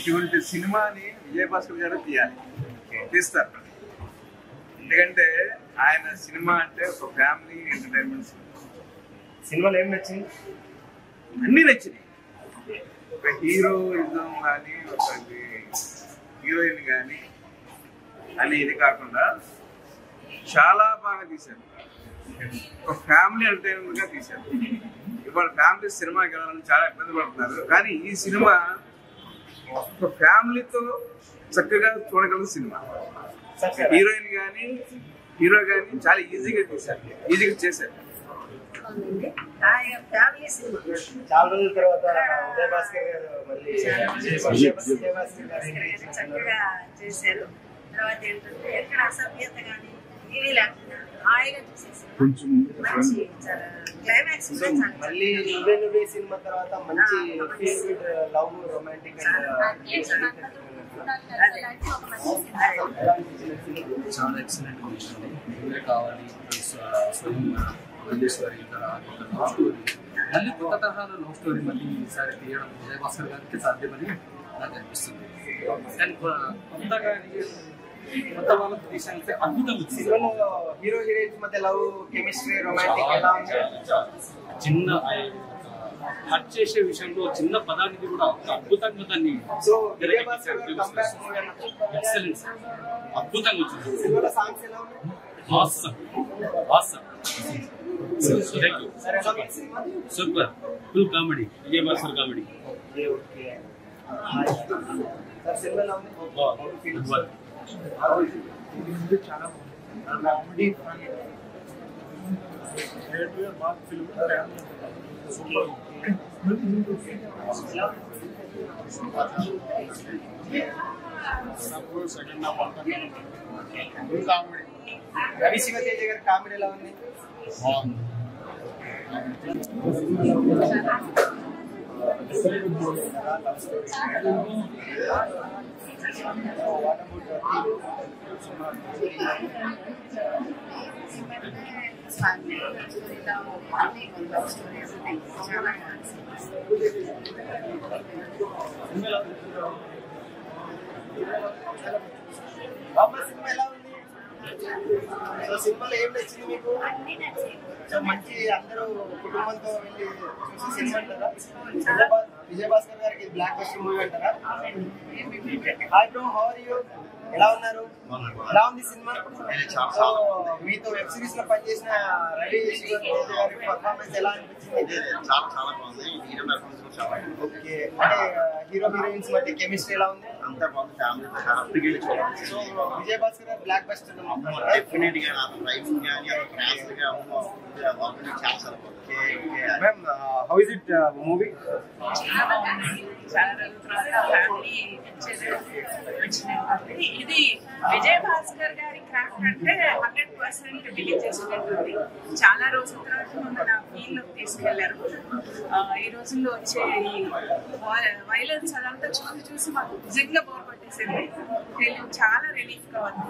ఇటువంటి సినిమాని విజయభాస్కర్ గారు తీస్తారు. ఎందుకంటే ఆయన సినిమా అంటే ఒక ఫ్యామిలీ ఎంటర్టైన్మెంట్. సినిమాలో ఏం నచ్చింది? అన్నీ నచ్చినాయి. ఒక హీరోయిజం కానీ, ఒక హీరోయిన్ కానీ అని ఇది కాకుండా చాలా బాగా తీశారు. ఒక ఫ్యామిలీ ఎంటర్టైన్మెంట్ గా తీశారు. ఇవాళ ఫ్యామిలీ సినిమాకి వెళ్ళాలని చాలా ఇబ్బంది పడుతున్నారు, కానీ ఈ సినిమా ఒక ఫ్యామిలీతో చక్కగా చూడగల సినిమా. హీరోయిన్ కానీ హీరో కానీ చాలా ఈజీగా తీశారు, ఈజీగా చేశారు. చాలా రోజుల తర్వాత విజయభాస్కర్ గారు మళ్ళీ చక్కగా చేశారు. తర్వాత ఏంటంటే ఎక్కడ అసభ్యత కానీ ఇది లేకుండా హాయిగా చూసేసారు. మంచి క్లైమాక్స్ మళ్ళీ నువ్వే సినిమా తర్వాత మంచి లవ్ రొమాంటిక్ చాలా ఎక్సలెంట్ ఉంటుంది. కావాలి మల్లేశ్వరి లవ్ స్టోరీ, మళ్ళీ కొత్త తరహాలో లవ్ స్టోరీ మళ్ళీ ఈసారి తీయడం విజయభాస్కర్ గారికి సాధ్యమని నాకు అనిపిస్తుంది. కానీ కొత్తగా కొత్త వాళ్ళకి తీసాలంటే అద్భుతంగా సినిమాలో హీరో హీరోయిన్స్ మధ్య లవ్ కెమిస్ట్రీ రొమాంటిక్ ఎలా ఉంది? చిన్న హట్ చేసే విషయంలో చిన్న పదానికి కూడా అద్భుతంగా దాన్ని ఎక్సలెంట్ అద్భుతంగా వచ్చింది. Super full comedy, Vijayabhaskar comedy. చాలా కామెడీ సెకండ్ హాఫ్ అంతా కామెడీ. రవి శివతేజ గారి కామెడీ ఎలా ఉంది? సినిమా ఎలా ఉంది? సో సినిమాలో ఏం నచ్చింది మీకు? సో మంచి అందరూ కుటుంబంతో వెళ్ళి చూసి సినిమా అంటారా? విజయభాస్కర్ గారికి బ్లాక్ బస్టర్ మూవీ అంటారా? Hi bro, how are you? ఎలా ఉన్నారు? ఎలా ఉంది సినిమా? మీతో వెబ్ సిరీస్ లో పనిచేసిన రవి శివతేజ గారి పర్ఫార్మెన్స్ ఎలా అనిపించింది? చాలా చాలా బాగుంది. ఓకే, అంటే హీరో హీరోయిన్స్ మధ్య కెమిస్ట్రీ ఎలా ఉంది? అంతా బాగుంది. ఫ్యామిలీతో హ్యాపీగా వెళ్ళి చూడాలి. సో విజయభాస్కర్ గారు బ్లాక్ బస్టర్ డెఫినెట్ గా రైటింగ్ కానీ క్రాస్ గా చాలా చాలా బాగుంది. Ma'am, how is it movie? చాలా రోజుల తర్వాత ఫ్యామిలీ ఇది విజయభాస్కర్ గారి క్రాఫ్ట్ అంటే 100% బిలీవ్ చేసినట్టుంది. చాలా రోజుల తర్వాత మన ఫీల్ లోకి తీసుకెళ్లారు. ఈ రోజుల్లో వచ్చే ఈ వైలెన్స్ అదంతా చూసి మాకు నిజంగా బోర్ పట్టేసింది. చాలా రిలీఫ్ గా ఉంది.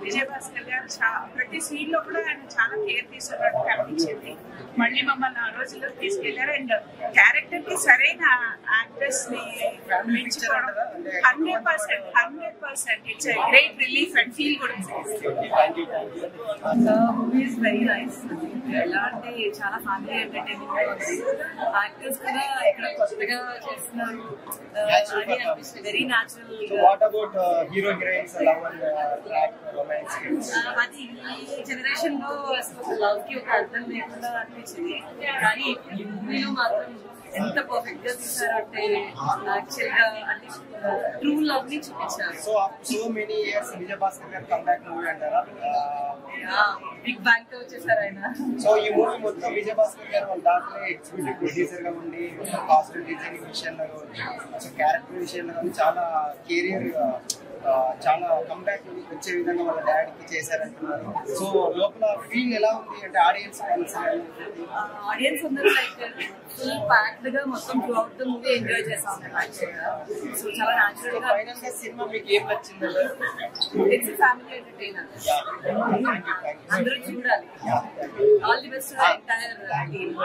విజయభాస్కర్ గారు ప్రతి సీన్ లో కూడా ఆయన చాలా కేర్ తీసుకున్నట్టు కనిపించింది. మళ్ళీ మమ్మల్ని ఆ రోజుల్లో తీసుకెళ్లారు. అండ్ క్యారెక్టర్ కి సరైన యాక్ట్రెస్ ని 100% it's great relief and feel good. Movie is very nice. ఎలా అంటే చాలా ఫ్యామిలీ ఎంటర్టైనింగ్ గా ఉంది. యాక్టర్స్ కూడా ఇక్కడ కొత్తగా చేస్తున్నారు అని అనిపిస్తుంది. Very natural. What about hero heroines love and romance? అది ఈ జనరేషన్ లో అసలు లవ్ కి ఒక అర్థం లేకుండా అనిపించింది. కానీ ఈ మూవీలో మాత్రం ఎంత పర్ఫెక్ట్ గా తీసారంటే యాక్చువల్ గా అంటే ట్రూ లవ్ ని చూపించారు. సో మెనీ ఇయర్స్ విజయభాస్కర్ గారు కంబ్యాక్ మూవీ అంటారా? బిగ్ బ్యాంగ్ తో వచ్చేసారు ఆయన. సో ఈ మూవీ మొత్తం విజయభాస్కర్ గారు వాళ్ళ దాంట్లో ఎగ్జిక్యూటివ్ ప్రొడ్యూసర్ గా ఉండి కాస్ట్యూమ్ డిజైనింగ్ విషయంలో అసలు క్యారెక్టర్ విషయంలో చాలా కెరియర్ చాలా కంబ్యాక్ వచ్చే విధంగా వాళ్ళ డాడీకి చేశారంటున్నారు. సో లోపల ఫీల్ ఎలా ఉంది అంటే ఆడియన్స్ ఆడియన్స్ అందరూ లైక్ ఫుల్ ప్యాక్డ్ గా మొత్తం through out the movie enjoy చేసాం యాక్చువల్గా. సో చాలా న్యాచురల్ గా ఫైనల్ గా సినిమా మీకు ఏం నచ్చింది? ఇట్స్ ఫ్యామిలీ ఎంటర్టైనర్, అందరూ చూడాలి. All the best entire team.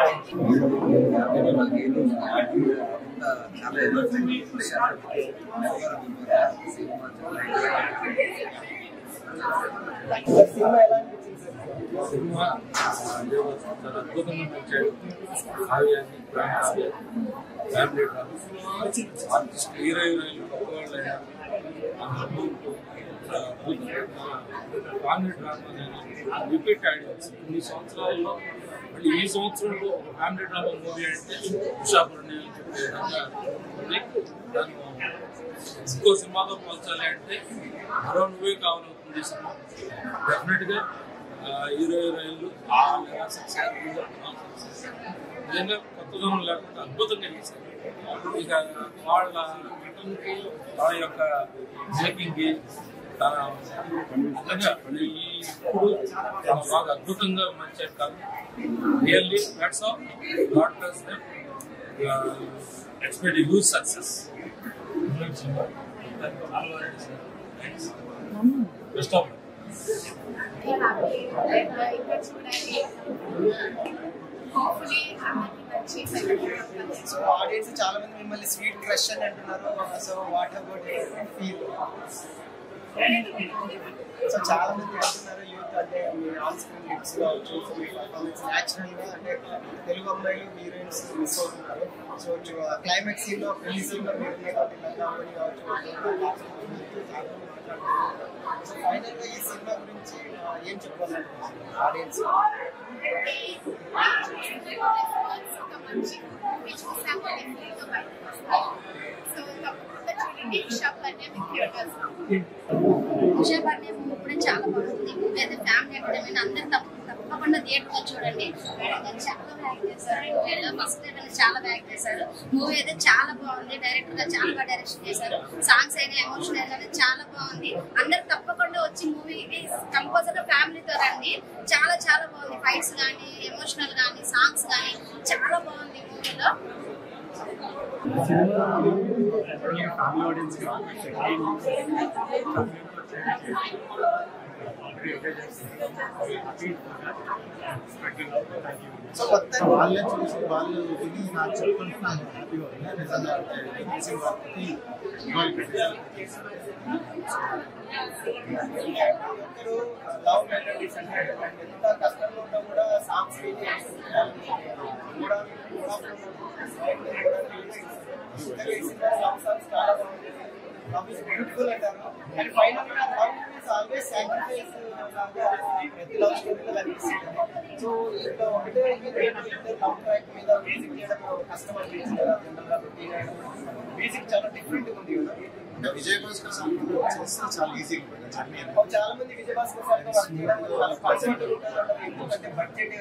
Cinema ఎలా అనిపించింది సార్? సినిమా చాలా అద్భుతంగా నచ్చాడు. కావ్యాన్ని ఫ్యామిలీ ఆర్టిస్ట్ హీరోయిన్లు గొప్పవాళ్ళైనా ఫ్యామిలీ డ్రామా రిపీట్ ఆడియన్స్ ఇన్ని సంవత్సరాల్లో మళ్ళీ ఈ సంవత్సరంలో ఒక ఫ్యామిలీ డ్రామా మూవీ అంటే ఉషాపురణి అని చెప్పే విధంగా ఉంది. దాన్ని ఇంకో సినిమాతో పోల్చాలి అంటే మరో నువ్వే కావాలవుతుంది సినిమా. డెఫినెట్గా హీరోయిన్లు ఆ లెవెల్ సక్సెస్ నిజంగా కొత్తదనం లేకుండా అద్భుతంగా చేశారు. ఇక వాళ్ళ నటనకి వాళ్ళ యొక్క మేకింగ్కి తన నిజంగా ఇప్పుడు బాగా అద్భుతంగా మంచి కాదు. Really that's all God bless them. Expect huge success. Best of so audience చాలా మంది మిమ్మల్ని స్వీట్ క్రష్ అని అంటున్నారు. So what about feel? So చాలా మంది అంటున్నారు యూత్ అంటే మీ ఆన్ స్క్రీన్ లిప్స్ కావచ్చు, మీ పర్ఫార్మెన్స్ న్యాచురల్ గా అంటే తెలుగు అమ్మాయిలు హీరోయిన్స్ మిస్ అవుతున్నారు. సో క్లైమాక్స్ సీన్ లో పెళ్లి సీన్ లో మీరు కావచ్చు. సో ఫైనల్ గా ఈ సినిమా గురించి ఏం చెప్పాలనుకుంటున్నారు ఆడియన్స్? ఉషాపర్ణి మూవీ కూడా చాలా బాగుంది. మూవీ అయితే ఫ్యామిలీ ఎంటర్టైన్మెంట్, అందరు తప్పకుండా థియేటర్ లో చూడండి. చాలా బాగా చేశారు. ఫస్ట్ చాలా బాగా చేశారు. మూవీ అయితే చాలా బాగుంది. డైరెక్టర్ గా చాలా బాగా డైరెక్షన్ చేశారు. సాంగ్స్ అయినా ఎమోషనల్ అయినా చాలా బాగుంది. అందరు తప్పకుండా వచ్చి మూవీకి కంపల్సరీ ఫ్యామిలీతో రండి. చాలా చాలా బాగుంది. ఫైట్స్ కానీ, ఎమోషనల్ కానీ, సాంగ్స్ కానీ చాలా బాగుంది మూవీలో. సో మొత్తం వాళ్ళే చూసి వాళ్ళు విని నాకు చెప్పుకుంటున్నాను హ్యాపీగా ఉంది. నిజంగా లవ్ మెలోడీస్ అంటే ఎంత కష్టంలో ఉన్నా కూడా సాంగ్స్ చాలా బాగుంది. లవ్ ఇస్ బ్యూటిఫుల్ అంటారు. అండ్ ఫైనల్ గా లవ్ ఇస్ ఆల్వేస్ సాక్రిఫైస్ లాగా ప్రతి లవ్ స్టోరీలో కనిపిస్తుంది. సో ఇక్కడ ఒకటే లవ్ ట్రాక్ మీద మ్యూజిక్ చేయడం కష్టం అనిపించింది కదా. మ్యూజిక్ చాలా డిఫరెంట్ ఉంది కదా. విజయ్ భాస్కర్ సాంగ్ చేస్తే చాలా ఈజీగా ఉంటుంది జర్నీ. చాలా మంది విజయ్ భాస్కర్ సార్ వర్క్ చేయడానికి కంఫర్టబుల్ ఉంటారు. ఎందుకంటే బడ్జెట్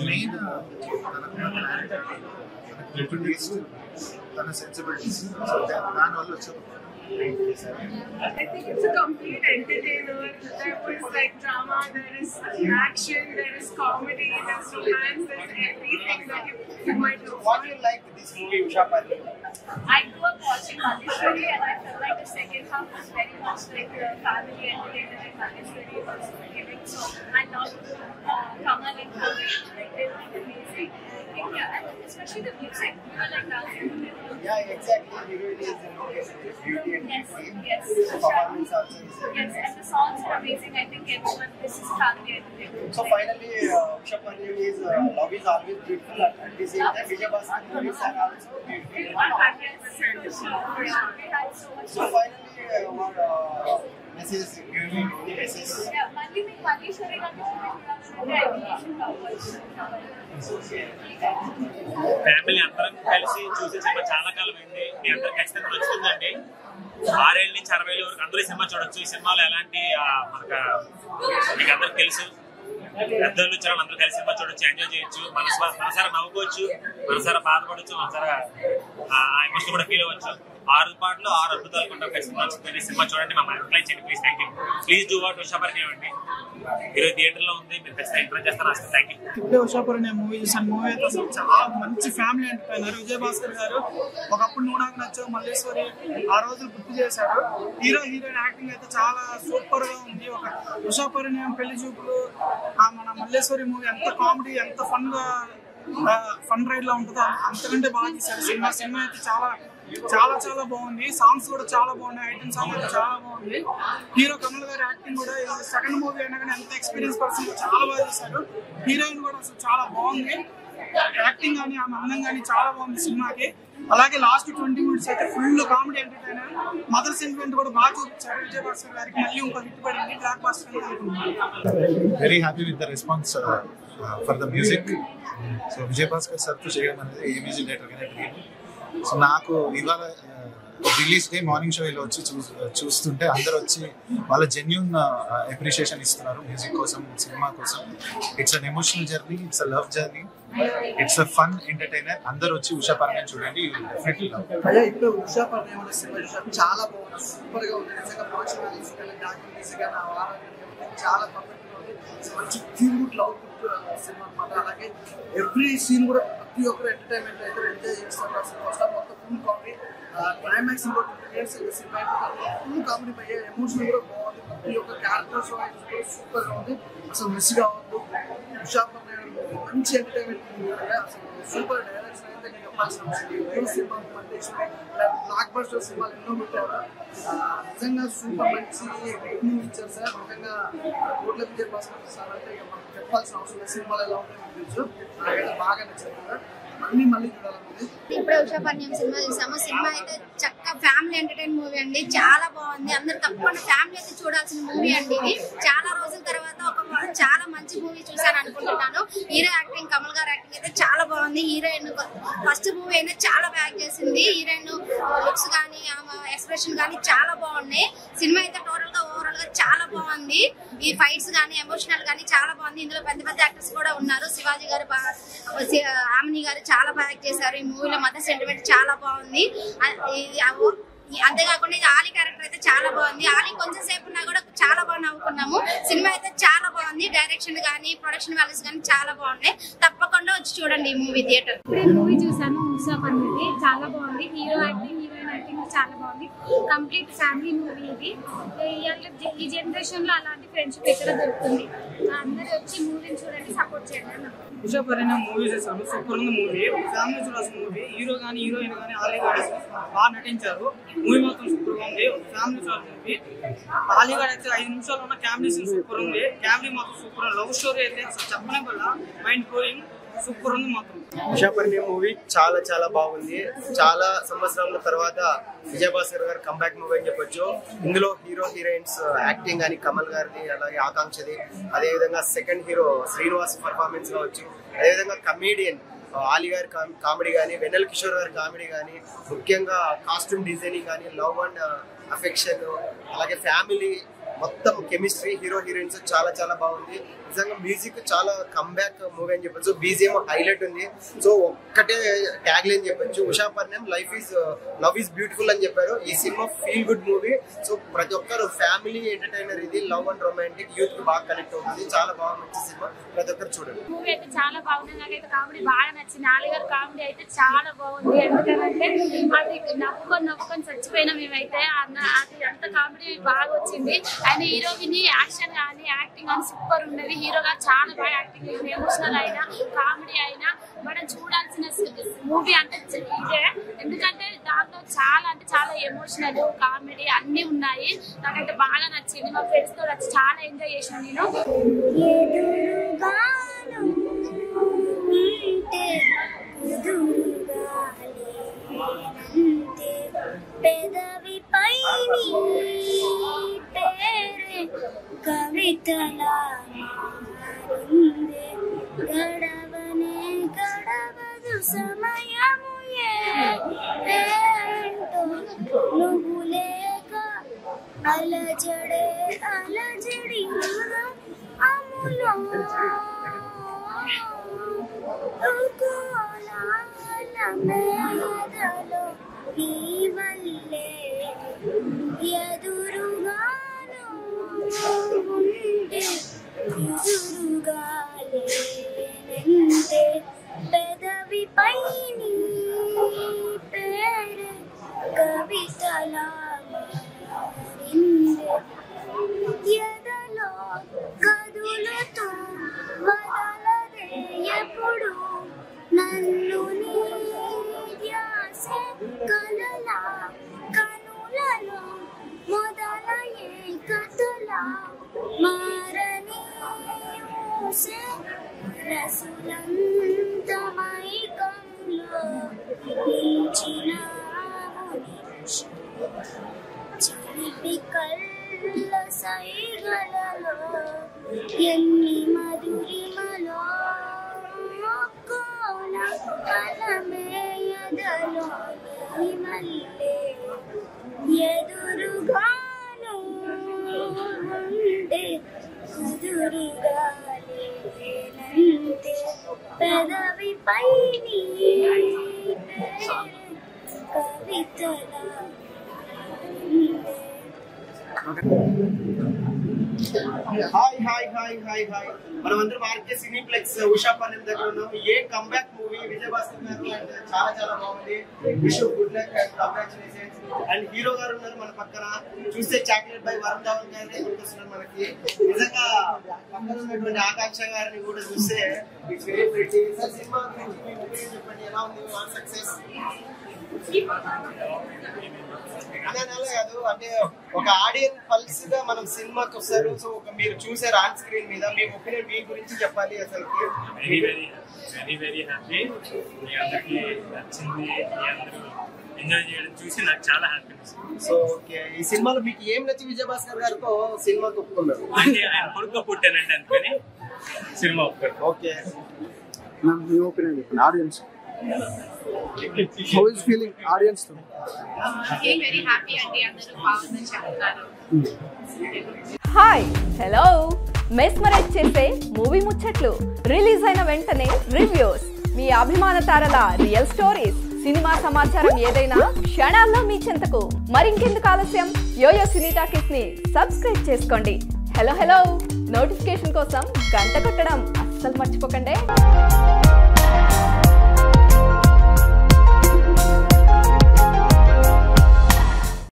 మెయిన్ తన సెన్సిబిలిటీస్ దానివల్ల వచ్చేది. I think it's a complete entertainer. There was like drama, there is action, there is comedy, there's romance, there's everything that you might look for. What do you like this movie, Ushapari? I grew up watching Maheshwari and I felt like the second half was very much like the family entertainer and Maheshwari was giving. So I love Kamal and Kavi. Like they were amazing. Yeah, and especially the music. We were like dancing. Yeah, exactly. Heroine is beauty and beauty. Yes. Performance also is. Yes, and the songs are amazing. I think everyone, this is family entertainment. So finally, Ushapari is love is always beautiful. At the same time, Vijay Bhaskar movies are also beautiful. 100%. So finally, what message giving message? Yeah, Mali में Maheshwari का family అందరం కలిసి చూసే cinema చాలా కాలం అయింది. మీ అందరికి ఖచ్చితంగా నచ్చుతుందండి. 6 ఏళ్ళ నుంచి 60 ఏళ్ళ వరకు అందరూ సినిమా చూడొచ్చు. ఈ సినిమాలో ఎలాంటి మీకు అందరికి తెలుసు, పెద్దోళ్ళు వచ్చారు, అందరూ కలిసి సినిమా చూడొచ్చు, ఎంజాయ్ చేయొచ్చు, మనసారా నవ్వుకోవచ్చు, మనసారా బాధపడచ్చు, మనసారా ఆ ఎమోషన్ కూడా ఫీల్ అవ్వచ్చు. 6 పాటలు 6 అద్భుతాలు కొంటాం. ఖచ్చితంగా నచ్చుతుంది. సినిమా చూడండి, మమ్మల్ని ఎంకరేజ్ చేయండి please. Thank you. Please do watch Usha Parinayam అండి. ఈరోజు థియేటర్ లో ఉంది, మీరు ఖచ్చితంగా ఎంకరేజ్ చేస్తాను. Thank you. ఇప్పుడే ఉషాపరిణయం మూవీ చూసాను. మూవీ అయితే అసలు చాలా మంచి ఫ్యామిలీ ఎంటర్టైనర్. విజయ్ భాస్కర్ గారు ఒకప్పుడు నువ్వు నాకు నచ్చావు, మల్లేశ్వరి ఆ రోజులు గుర్తు చేశారు. హీరో హీరోయిన్ యాక్టింగ్ అయితే చాలా సూపర్ గా ఉంది. ఒక ఉషాపరిణయం, పెళ్లి చూపులు, మన మల్లేశ్వరి మూవీ ఎంత కామెడీ, ఎంత ఫన్ రైడ్ లా ఉంటుందో అంతకంటే బాగా తీశారు. సినిమా అయితే చాలా చాలా చాలా బాగుంది. సాంగ్స్ కూడా చాలా బాగున్నాయి. ఐటమ్ సాంగ్ అయితే చాలా బాగుంది. హీరో కమల్ గారి యాక్టింగ్ కూడా సెకండ్ మూవీ అయినా కానీ ఎంత ఎక్స్పీరియన్స్ పర్సన్ చాలా బాగా చేశారు. హీరోయిన్ కూడా అసలు చాలా బాగుంది. యాక్టింగ్ కానీ ఆమె అందం కానీ చాలా బాగుంది సినిమాకి. అలాగే లాస్ట్ 20 minutes అయితే full comedy entertainer. Mother sentiment కూడా బాగా చూపించారు విజయ్ భాస్కర్ గారికి. మళ్ళీ ఇంకో హిట్ పడింది, బ్లాక్ బాస్టర్ అనుకుంటున్నాను. Very happy with the response for the music. So Vijay Bhaskar సార్తో చేయడం అనేది ఏ మ్యూజిక్ డైరెక్టర్ గానే డ్రీమ్. సో నాకు ఇవాళ రిలీజ్ డే మార్నింగ్ షో ఇలా వచ్చి చూస్తుంటే అందరూ వచ్చి వాళ్ళ జెన్యూన్ అప్రిషియేషన్ ఇస్తున్నారు మ్యూజిక్ కోసం, సినిమా కోసం. It's an emotional journey, it's a love journey, it's a fun entertainer. అందరూ వచ్చి ఉషాపరిణయం చూడండి, డెఫినెట్లీ లవ్. ఇప్పుడు ఉషాపరిణయం అనే సినిమా చూసాను, చాలా బాగుంది, సూపర్ గా ఉంది. నిజంగా ప్రొడక్షన్ వాల్యూస్ కానీ డాక్టర్ మ్యూజిక్ కానీ చాలా పర్ఫెక్ట్ గా ఉంది. మంచి క్యూట్ లవ్ సినిమా అన్నమాట. అలాగే ఎవ్రీ సీన్ కూడా ప్రతి ఒక్కరు ఎంటర్టైన్మెంట్ అయితే ఎంజాయ్ చేస్తారు. అసలు ఫస్ట్ మొత్తం ఫుల్ కామెడీ, క్లైమాక్స్ కూడా 2 years సినిమా ఫుల్ కామెడీ పై ఎమోషన్ కూడా బాగుంది. ప్రతి ఒక్క క్యారెక్టర్స్ కూడా సూపర్ గా ఉంది. అసలు మిస్ కావద్దు. ఉషాపరిణయం మంచి ఎంటర్టైన్మెంట్ ఉంది. అసలు సూపర్ డైరెక్షన్ అయితే నేను చెప్పాల్సిన సినిమా బ్లాక్ బస్టర్ సినిమాలు ఎన్నో పెట్టారు. నిజంగా సూపర్ మంచి మూవీ ఇచ్చారు సార్. నిజంగా కోట్ల విజయ్ భాస్కర్ సార్ అంటే మనం చెప్పాల్సిన అవసరం లేదు. సినిమాలు ఎలా ఉంటాయో తెలుసు. నాకైతే బాగా నచ్చింది సార్. మళ్ళీ చూడాలన్నది. ఇప్పుడే ఉషాపరిణయం సినిమా చూసాము. సినిమా అయితే చక్కగా ఫ్యామిలీ ఎంటర్టైన్ మూవీ అండి. చాలా బాగుంది. అందరు తప్పకుండా ఫ్యామిలీ అయితే చూడాల్సిన మూవీ అండి. ఇది చాలా రోజుల తర్వాత చాలా మంచి మూవీ చూసాను అనుకుంటున్నాను. హీరో యాక్టింగ్, కమల్ గారు యాక్టింగ్ అయితే చాలా బాగుంది. హీరోయిన్ ఫస్ట్ మూవీ అయినా చాలా బ్యాక్ చేసింది. హీరోయిన్ లుక్స్ కానీ ఎక్స్ప్రెషన్ కానీ చాలా బాగున్నాయి. సినిమా అయితే టోటల్ గా ఓవరాల్ గా చాలా బాగుంది. ఈ ఫైట్స్ కానీ ఎమోషనల్ కానీ చాలా బాగుంది. ఇందులో పెద్ద పెద్ద యాక్టర్స్ కూడా ఉన్నారు. శివాజీ గారు, ఆమిని గారు చాలా బాగా యాక్ట్ చేశారు. ఈ మూవీలో మదర్ సెంటిమెంట్ చాలా బాగుంది. అంతేకాకుండా ఇది ఆలీ క్యారెక్టర్ అయితే చాలా బాగుంది. ఆలీ కొంచెం సేపు ఉన్నా కూడా చాలా బాగా నవ్వుకున్నాము. సినిమా అయితే చాలా బాగుంది. డైరెక్షన్ కానీ ప్రొడక్షన్ వాల్యూస్ కానీ చాలా బాగున్నాయి. తప్పకుండా వచ్చి చూడండి ఈ మూవీ థియేటర్. ఇప్పుడే మూవీ చూసాను ఉషాపరిణయం, చాలా బాగుంది. హీరో యాక్టింగ్, హీరోయిన్ యాక్టింగ్ చాలా బాగుంది. కంప్లీట్ ఫ్యామిలీ మూవీ ఇది. ఈ జనరేషన్ లో అలాంటి ఫ్రెండ్షిప్ ఎక్కడ దొరుకుతుంది. అందరూ వచ్చి మూవీని చూడండి, సపోర్ట్ చేయండి. ఉషాపరిణయం మూవీ చేశాను. సూపర్ ఉంది మూవీ. ఫ్యామిలీ చూడాల్సిన మూవీ. హీరో కానీ హీరోయిన్ కానీ ఆలీ గారు బాగా నటించారు. మూవీ మాత్రం సూపర్ గా ఉంది. ఫ్యామిలీ చూడాల్సిన మూవీ. ఆలీ గారు అయితే 5 నిమిషాలు ఉన్న ఫ్యామిలీ సీన్ సూపర్ ఉంది. ఫ్యామిలీ మాత్రం సూపర్ ఉంది. లవ్ స్టోరీ అయితే అసలు చెప్పడం వల్ల మైండ్ బ్లోయింగ్ సూపర్ ఉంది మాత్రం. ఉషాపరిణయం మూవీ చాలా చాలా బాగుంది. చాలా సంవత్సరాల తర్వాత విజయ్ భాస్కర్ గారు కంబ్యాక్ మూవీ అని చెప్పొచ్చు. ఇందులో హీరో హీరోయిన్స్ యాక్టింగ్ కానీ కమల్ గారిది, అలాగే ఆకాంక్షది, అదేవిధంగా సెకండ్ హీరో శ్రీనివాస్ పర్ఫార్మెన్స్ కావచ్చు, అదేవిధంగా కమేడియన్ ఆలీ గారి కామెడీ కానీ, వెన్నెల కిషోర్ గారి కామెడీ కానీ, ముఖ్యంగా కాస్ట్యూమ్ డిజైనింగ్ కానీ, లవ్ అండ్ అఫెక్షన్, అలాగే ఫ్యామిలీ మొత్తం కెమిస్ట్రీ, హీరో హీరోయిన్స్ చాలా చాలా బాగుంది. నిజంగా మ్యూజిక్ చాలా కంబ్యాక్ మూవీ అని చెప్పొచ్చు. బీజిఎం హైలైట్ ఉంది. సో ఒక్కటే ట్యాగ్ లైన్ చెప్పొచ్చు, ఉషాపరిణయం లవ్ ఈస్ బ్యూటిఫుల్ అని చెప్పారు. ఈ cinema feel good movie. So ప్రతి ఒక్కరు ఫ్యామిలీ ఎంటర్టైనర్ ఇది. లవ్ అండ్ రొమాంటిక్, యూత్ కి బాగా కనెక్ట్ అవుతుంది. చాలా బాగా మంచి సినిమా, ప్రతి ఒక్కరు చూడండి. మూవీ అయితే చాలా బాగుంది. నాకైతే కామెడీ బాగా నచ్చింది. ఆలీ గారి కామెడీ అయితే చాలా బాగుంది. ఎందుకంటే అది నవ్వుకొని చచ్చిపోయినా మేమైతే. అది అంత కామెడీ బాగా వచ్చింది. ఆయన హీరోయిన్ యాక్షన్ కానీ యాక్టింగ్ కానీ సూపర్ ఉన్నది. హీరోగా చాలా బాగా యాక్టింగ్ చేసింది. ఎమోషనల్ అయినా కామెడీ అయినా మనం చూడాల్సిన మూవీ అంటే ఇదే. ఎందుకంటే దాంట్లో చాలా ఎమోషనల్, కామెడీ అన్ని ఉన్నాయి. నాకైతే బాగా నచ్చింది. మా ఫ్రెండ్స్ తో వచ్చి చాలా ఎంజాయ్ చేసాను నేను. కవితలా గడవనే గడవదు సమయము ఏంటో నువ్వు లేక అలజడే అలజడి అములో మేదలో నీ వల్లే ఎదురుగాను ఉంటే ఎదురుగా లేనంటే పెదవిపై నీ పేరే కవితలా మారిందే ఎదలో కదులుతూ వదలదే ఎప్పుడు నన్ను నీ ధ్యాసే కలలా కనులలో మొదలయ్యే కథలా మారని ఊసే రసులంత మైకంలో నిలిచినావు నిమిషం చిలిపి కళ్ళ సైగలలో ఎన్ని మధురిమలో కోన కలమేయదలో నీ మల్లె ఎదురుగాను ఉంటే ఎదురుగా లేనంతే పెదవిపై నీ కవితలా hi hi hi hi hi మనమందరం ఆర్కే సినీప్లెక్స్ ఉషా పన్నెం దగ్గర ఉన్నాం. A comeback movie Vijay Bhaskar garu అంటే చాలా చాలా బాగుంది. Wish good luck and congratulations. And hero garu ఉన్నారు మన పక్కన. చూస్తే చాక్లెట్ బై వరుణ్ ధవన్ గారిని గుర్తొస్తున్నారు మనకి. నిజంగా పక్కన ఉన్నటువంటి ఆకాంక్ష గారిని కూడా చూస్తే it's very pretty. Sir cinema గురించి మీ ఒపీనియన్ చెప్పండి, ఎలా ఉంది వన్ సక్సెస్? అలా కాదు అంటే ఒక ఆడియన్స్ పల్స్ గా మనం సినిమాకి వస్తారు. సో ఒక మీరు చూసారు ఆన్ స్క్రీన్ మీద, మీ ఒపీనియన్ మీ గురించి చెప్పాలి. అసలు very very very very happy. మీ అందరికి నచ్చింది, మీ అందరూ ఎంజాయ్ చేయడం చూసి నాకు చాలా హ్యాపీనెస్. సో ఓకే, ఈ సినిమాలో మీకు ఏం నచ్చి విజయ్ భాస్కర్ గారితో సినిమాకి ఒప్పుకున్నారు? అంటే ఆయన కొడుకు పుట్టానంటే అందుకని సినిమా ఒప్పుకున్నాను. ఓకే, మీ ఒపీనియన్ చెప్పండి audience. How is feeling audience to? Very happy and అందరూ బాగుందని చెప్తారు. హాయ్ హలో మెస్మరైజ్ చేసే మూవీ ముచ్చట్లు, రిలీజ్ అయిన వెంటనే రివ్యూస్, మీ అభిమాన తారల రియల్ స్టోరీస్, సినిమా సమాచారం ఏదైనా క్షణాల్లో మీ చెంతకు. మరింకెందుకు ఆలస్యం, యోయో సినీ టాకీస్ ని సబ్స్క్రైబ్ చేసుకోండి. హలో హలో నోటిఫికేషన్ కోసం గంట కొట్టడం అస్సలు మర్చిపోకండి.